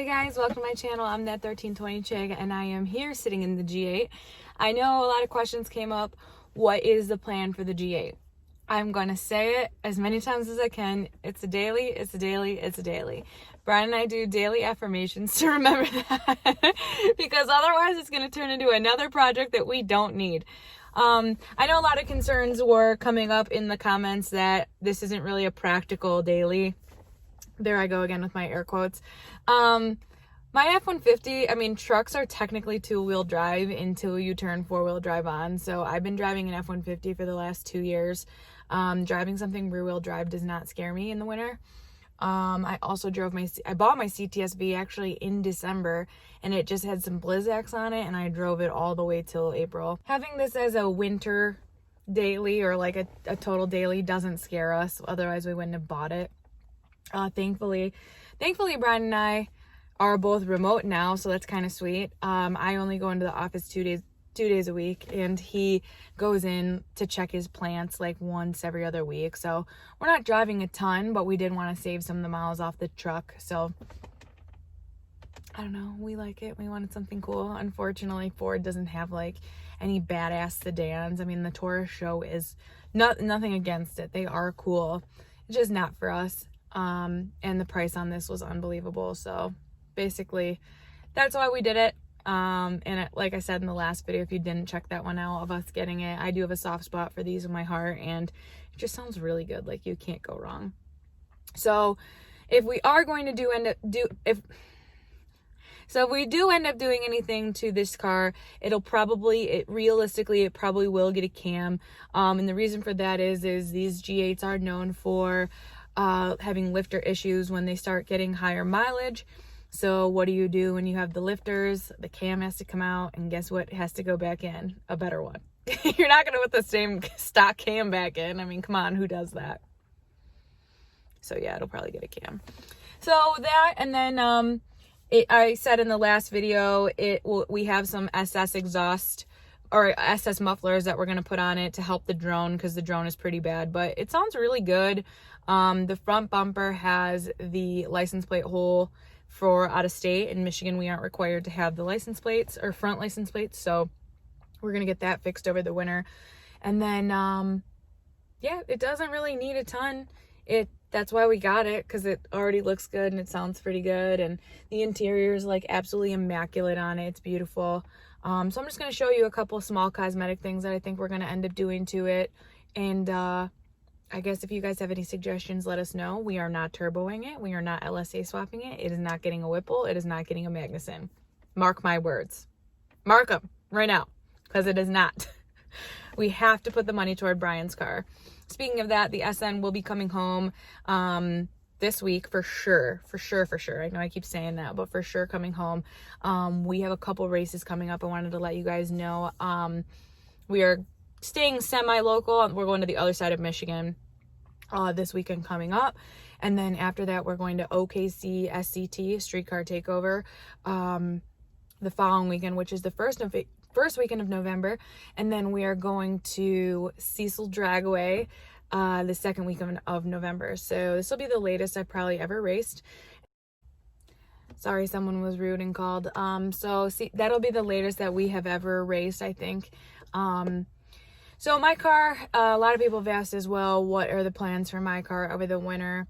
Hey guys, welcome to my channel. I'm that 1320 chick and I am here sitting in the G8. I know a lot of questions came up. What is the plan for the G8? I'm going to say it as many times as I can. It's a daily, it's a daily, it's a daily. Bryan and I do daily affirmations to remember that because otherwise it's going to turn into another project that we don't need. I know a lot of concerns were coming up in the comments that this isn't really a practical daily. There I go again with my air quotes. My F-150, I mean, trucks are technically two-wheel drive until you turn four-wheel drive on. So I've been driving an F-150 for the last 2 years. Driving something rear-wheel drive does not scare me in the winter. I also I bought my CTSV actually in December, and it just had some Blizzaks on it, and I drove it all the way till April. Having this as a winter daily or like a total daily doesn't scare us. Otherwise, we wouldn't have bought it. Thankfully, Bryan and I are both remote now, so that's kind of sweet. I only go into the office two days a week, and he goes in to check his plants like once every other week. So we're not driving a ton, but we did want to save some of the miles off the truck. So I don't know, we like it. We wanted something cool. Unfortunately, Ford doesn't have like any badass sedans. I mean, the Taurus show is nothing against it. They are cool. It's just not for us. And the price on this was unbelievable. So basically that's why we did it. Like I said in the last video, if you didn't check that one out of us getting it, I do have a soft spot for these in my heart, and it just sounds really good. Like, you can't go wrong. So if we are going to if we do end up doing anything to this car, realistically, it probably will get a cam. And the reason for that is these G8s are known for having lifter issues when they start getting higher mileage. So what do you do when you have the lifters? The cam has to come out, and guess what has to go back in? A better one. You're not going to put the same stock cam back in. I mean, come on, who does that? So yeah, it'll probably get a cam. So that, and then I said in the last video, we have some SS exhaust or SS mufflers that we're going to put on it to help the drone, because the drone is pretty bad, but it sounds really good. The front bumper has the license plate hole for out of state. In Michigan, we aren't required to have the license plates or front license plates, so we're going to get that fixed over the winter. And then, yeah, it doesn't really need a ton. That's why we got it, because it already looks good and it sounds pretty good, and the interior is like absolutely immaculate on it. It's beautiful. So I'm just going to show you a couple small cosmetic things that I think we're going to end up doing to it. And I guess if you guys have any suggestions, let us know. We are not turboing it. We are not LSA swapping it. It is not getting a Whipple. It is not getting a Magnuson. Mark my words. Mark them right now, because it is not. We have to put the money toward Bryan's car. Speaking of that, the SN will be coming home this week for sure. I know I keep saying that, but for sure coming home. We have a couple races coming up. I wanted to let you guys know. We are staying semi-local. We're going to the other side of Michigan this weekend coming up. And then after that, we're going to OKC SCT, Streetcar Takeover, the following weekend, which is the first weekend of November. And then we are going to Cecil Dragway the second week of November. So this will be the latest I've probably ever raced. Sorry, someone was rude and called. See, that'll be the latest that we have ever raced, I think. So my car, a lot of people have asked as well, what are the plans for my car over the winter?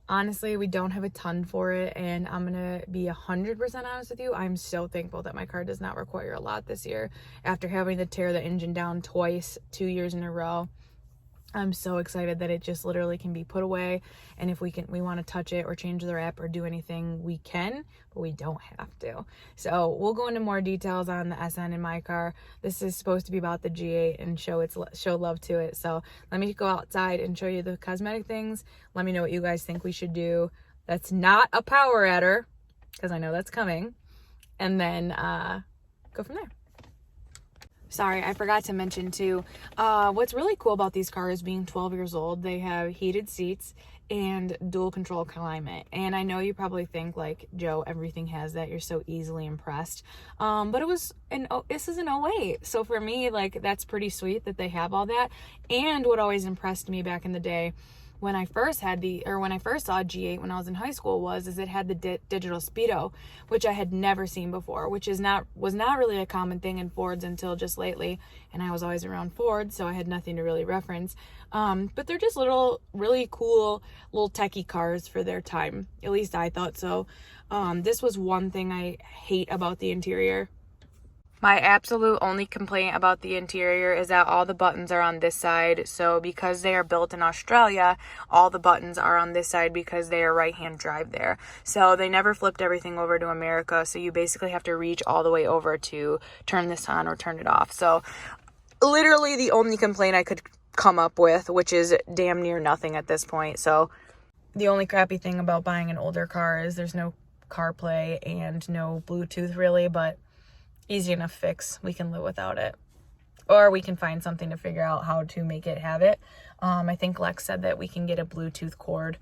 Honestly, we don't have a ton for it, and I'm going to be 100% honest with you. I'm so thankful that my car does not require a lot this year. After having to tear the engine down twice, 2 years in a row, I'm so excited that it just literally can be put away, and if we want to touch it or change the wrap or do anything, we can, but we don't have to. So we'll go into more details on the SN in my car. This is supposed to be about the G8 and show love to it. So let me go outside and show you the cosmetic things. Let me know what you guys think we should do. That's not a power adder, because I know that's coming, and then go from there. Sorry, I forgot to mention too, what's really cool about these cars being 12 years old, they have heated seats and dual control climate. And I know you probably think like, Joe, everything has that. You're so easily impressed. But this is an 08. So for me, like, that's pretty sweet that they have all that. And what always impressed me back in the day when I first saw a G8 when I was in high school was it had the digital speedo, which I had never seen before, which was not really a common thing in Fords until just lately. And I was always around Ford, so I had nothing to really reference. But they're just really cool little techie cars for their time. At least I thought so. This was one thing I hate about the interior. My absolute only complaint about the interior is that all the buttons are on this side. So because they are built in Australia, all the buttons are on this side because they are right-hand drive there. So they never flipped everything over to America. So you basically have to reach all the way over to turn this on or turn it off. So literally the only complaint I could come up with, which is damn near nothing at this point. So the only crappy thing about buying an older car is there's no CarPlay and no Bluetooth really, but easy enough fix. We can live without it, or we can find something to figure out how to make it have it. I think Lex said that we can get a Bluetooth cord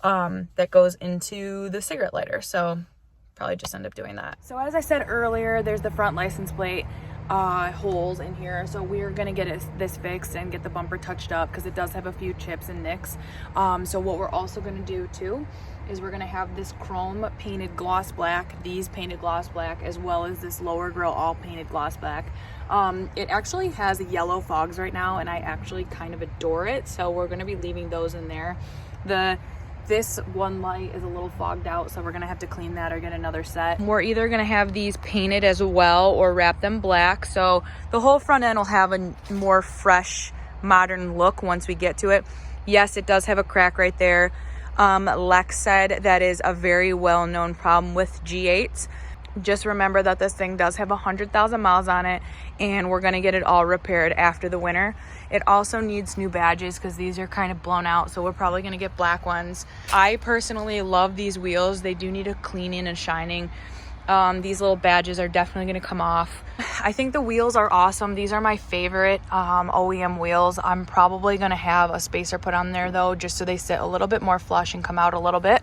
that goes into the cigarette lighter, so probably just end up doing that. So as I said earlier, there's the front license plate holes in here, so we're gonna get this fixed and get the bumper touched up because it does have a few chips and nicks. So what we're also gonna do too is we're gonna have this chrome painted gloss black, these painted gloss black, as well as this lower grille all painted gloss black. It actually has yellow fogs right now, and I actually kind of adore it, so we're gonna be leaving those in there. This one light is a little fogged out, so we're gonna have to clean that or get another set. We're either gonna have these painted as well or wrap them black, so the whole front end will have a more fresh, modern look once we get to it. Yes, it does have a crack right there. Lex said that is a very well-known problem with G8s. Just remember that this thing does have 100,000 miles on it, and we're gonna get it all repaired after the winter. It also needs new badges because these are kind of blown out, so we're probably gonna get black ones. I personally love these wheels. They do need a cleaning and shining. These little badges are definitely gonna come off. I think the wheels are awesome. These are my favorite OEM wheels. I'm probably gonna have a spacer put on there though, just so they sit a little bit more flush and come out a little bit.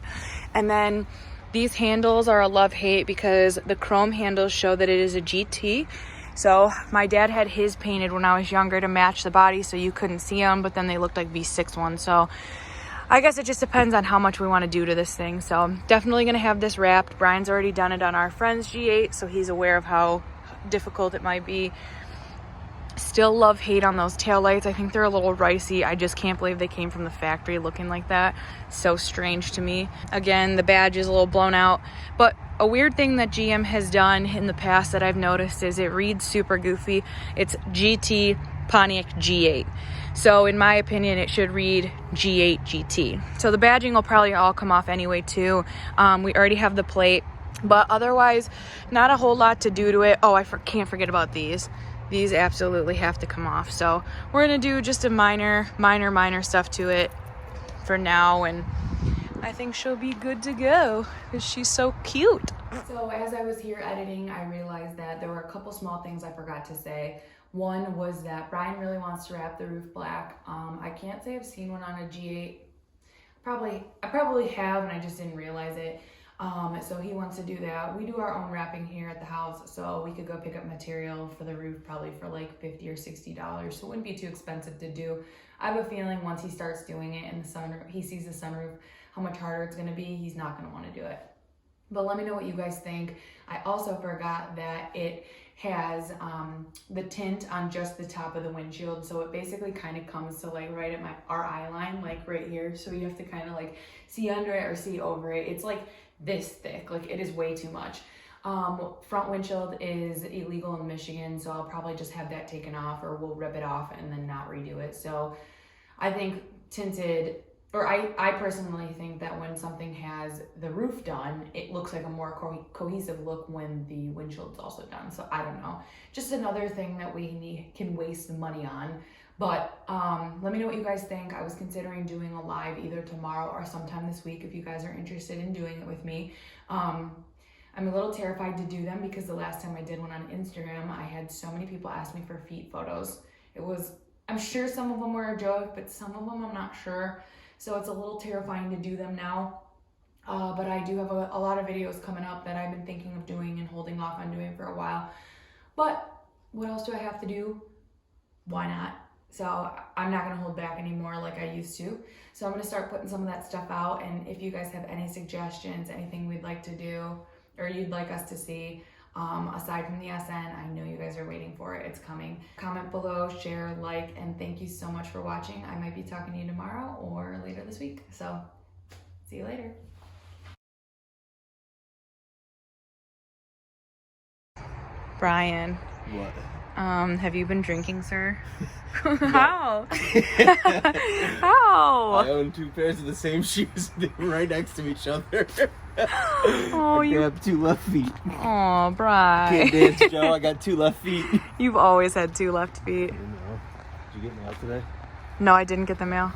And then these handles are a love-hate because the chrome handles show that it is a GT. So my dad had his painted when I was younger to match the body so you couldn't see them, but then they looked like V6 ones. So I guess it just depends on how much we want to do to this thing. So definitely going to have this wrapped. Brian's already done it on our friend's G8, so he's aware of how difficult it might be. Still love hate on those taillights. I think they're a little ricey. I just can't believe they came from the factory looking like that. So strange to me. Again, the badge is a little blown out. But a weird thing that GM has done in the past that I've noticed is it reads super goofy. It's GT Pontiac G8. So in my opinion, it should read G8 GT. So the badging will probably all come off anyway too. We already have the plate, but otherwise not a whole lot to do to it. Oh, I can't forget about these. These absolutely have to come off. So we're gonna do just a minor stuff to it for now, and I think she'll be good to go because she's so cute. So as I was here editing, I realized that there were a couple small things I forgot to say. One was that Brian really wants to wrap the roof black. I can't say I've seen one on a G8. I probably have, and I just didn't realize it. So he wants to do that. We do our own wrapping here at the house, so we could go pick up material for the roof probably for like $50 or $60, so it wouldn't be too expensive to do. I have a feeling once he starts doing it and he sees the sunroof, how much harder it's going to be, he's not going to want to do it. But let me know what you guys think. I also forgot that it has the tint on just the top of the windshield, so it basically kind of comes to like right at our eye line, like right here, so you have to kind of like see under it or see over it. It's like this thick, like it is way too much. Front windshield is illegal in Michigan, so I'll probably just have that taken off, or we'll rip it off and then not redo it. So I think tinted, or I personally think that when something has the roof done, it looks like a more cohesive look when the windshield's also done. So I don't know, just another thing that we can waste money on. But let me know what you guys think. I was considering doing a live either tomorrow or sometime this week if you guys are interested in doing it with me. I'm a little terrified to do them because the last time I did one on Instagram, I had so many people ask me for feet photos. I'm sure some of them were a joke, but some of them I'm not sure. So it's a little terrifying to do them now. But I do have a lot of videos coming up that I've been thinking of doing and holding off on doing for a while. But what else do I have to do? Why not? So I'm not gonna hold back anymore like I used to. So I'm gonna start putting some of that stuff out, and if you guys have any suggestions, anything we'd like to do or you'd like us to see, aside from the SN, I know you guys are waiting for it. It's coming. Comment below, share, like, and thank you so much for watching. I might be talking to you tomorrow or later this week. So see you later. Brian. What? Have you been drinking, sir? How? How? I own 2 pairs of the same shoes. They're right next to each other. Oh, I have 2 left feet. Oh, Brian. Can't dance, Joe. I got 2 left feet. You've always had 2 left feet. I know. Did you get mail today? No, I didn't get the mail.